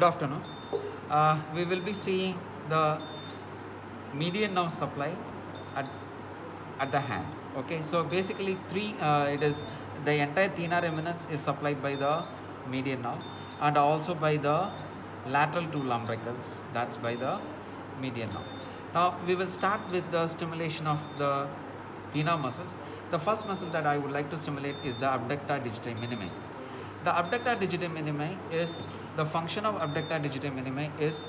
Good afternoon. We will be seeing the median nerve supply at, at the hand. Okay, so basically it is the entire thenar eminence is supplied by the median nerve and also by the lateral two lumbricals, that's by the median nerve. Now we will start with the stimulation of the thenar muscles. The first muscle that I would like to stimulate is the abductor digiti minimi. The abductor digiti minimi is the function of abductor digiti minimi is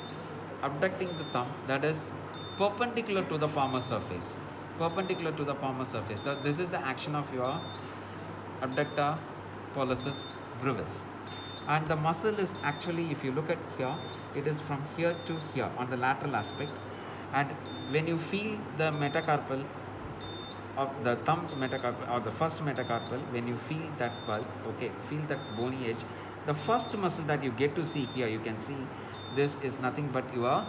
abducting the thumb, that is perpendicular to the palmar surface. Perpendicular to the palmar surface. This is the action of your abductor pollicis brevis. And the muscle is actually, if you look at here, it is from here to here on the lateral aspect. And when you feel the metacarpal of the thumb's metacarpal or the first metacarpal, when you feel that bulb, okay, feel that bony edge, the first muscle that you get to see here, you can see this is nothing but your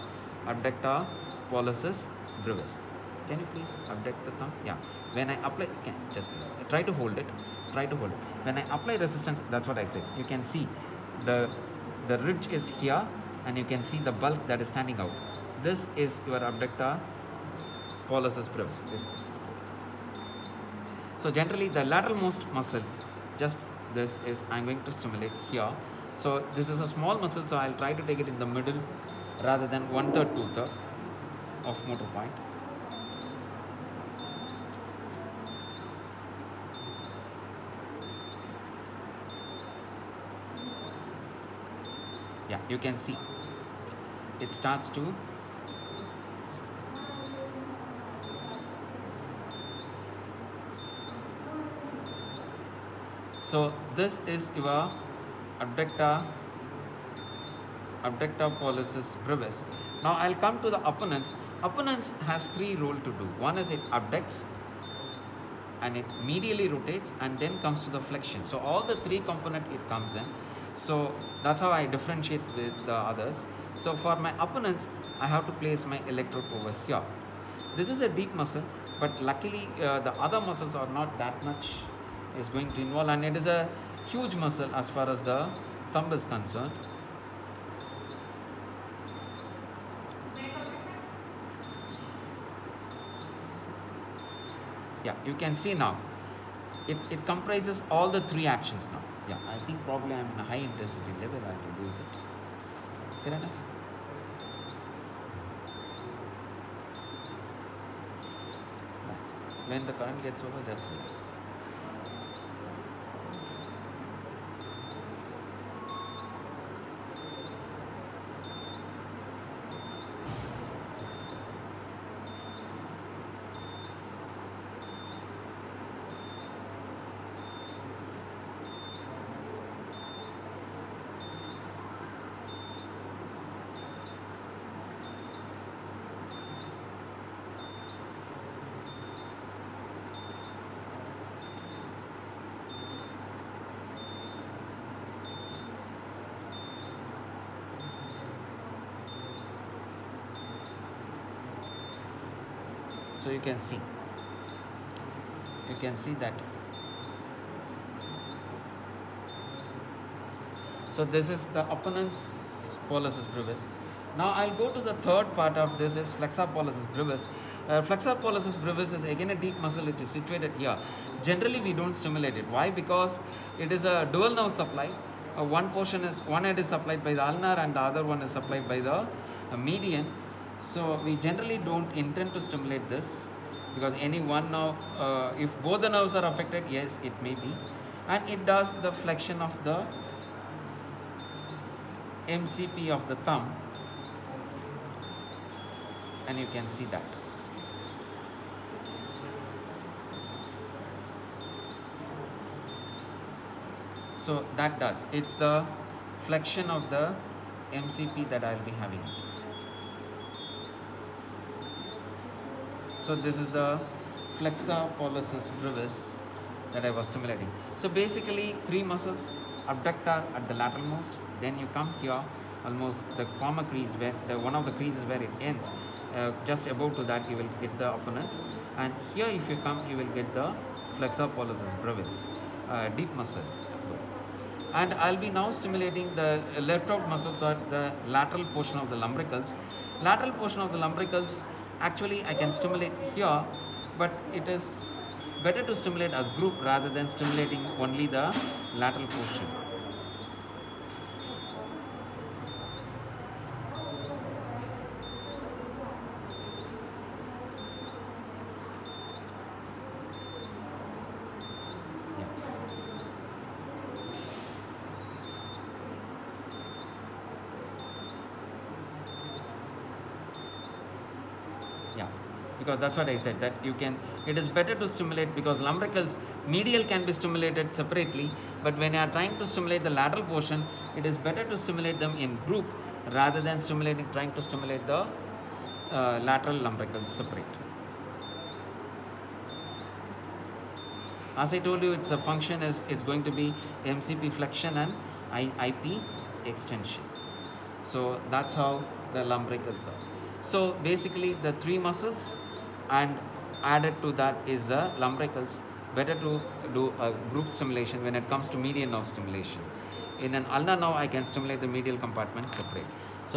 abductor pollicis brevis. Can you please abduct the thumb? Yeah. When I apply, just please try to hold it. Try to hold it. When I apply resistance, that's what I said. You can see the ridge is here, and you can see the bulk that is standing out. This is your abductor pollicis brevis. So generally the lateralmost muscle, just this is I'm going to stimulate here. So this is a small muscle, so I'll try to take it in the middle rather than 1/3, 2/3 of motor point. Yeah, you can see it starts to so this is your abductor pollicis brevis. Now I'll come to the opponents. Opponents has three roles to do. One is it abducts and it medially rotates and then comes to the flexion. So all the three component it comes in. So that's how I differentiate with the others. So for my opponents, I have to place my electrode over here. This is a deep muscle, but luckily the other muscles are not that much is going to involve, and it is a huge muscle as far as the thumb is concerned. Yeah, you can see now it comprises all the three actions now. Yeah, I think probably I'm in a high intensity level, I have to use it. Fair enough. Relax. When the current gets over, just relax. So you can see that. So this is the opponent's pollicis brevis. Now I'll go to the third part of this is flexor pollicis brevis. Flexor pollicis brevis is again a deep muscle which is situated here. Generally we don't stimulate it. Why? Because it is a dual nerve supply. One end is supplied by the ulnar and the other one is supplied by the median. So we generally don't intend to stimulate this because any one nerve, if both the nerves are affected, yes, it may be. And it does the flexion of the MCP of the thumb, and you can see that. So that does, it's the flexion of the MCP that I'll be having. So this is the flexor pollicis brevis that I was stimulating. So basically three muscles, abductor at the lateralmost, then you come here almost the palmar crease where one of the creases where it ends, just above to that you will get the opponents, and here if you come you will get the flexor pollicis brevis, deep muscle. And I'll be now stimulating the left out muscles or the lateral portion of the lumbricals. Lateral portion of the lumbricals, actually I can stimulate here, but it is better to stimulate as group rather than stimulating only the lateral portion. Yeah, because that's what I said, that you can, it is better to stimulate, because lumbricals medial can be stimulated separately, but when you are trying to stimulate the lateral portion, it is better to stimulate them in group rather than trying to stimulate the lateral lumbricals separate. As I told you, it's a function is going to be MCP flexion and IP extension. So that's how the lumbricals are. So basically the three muscles, and added to that is the lumbricals. Better to do a group stimulation when it comes to median nerve stimulation. In an ulnar nerve, I can stimulate the medial compartment separate. So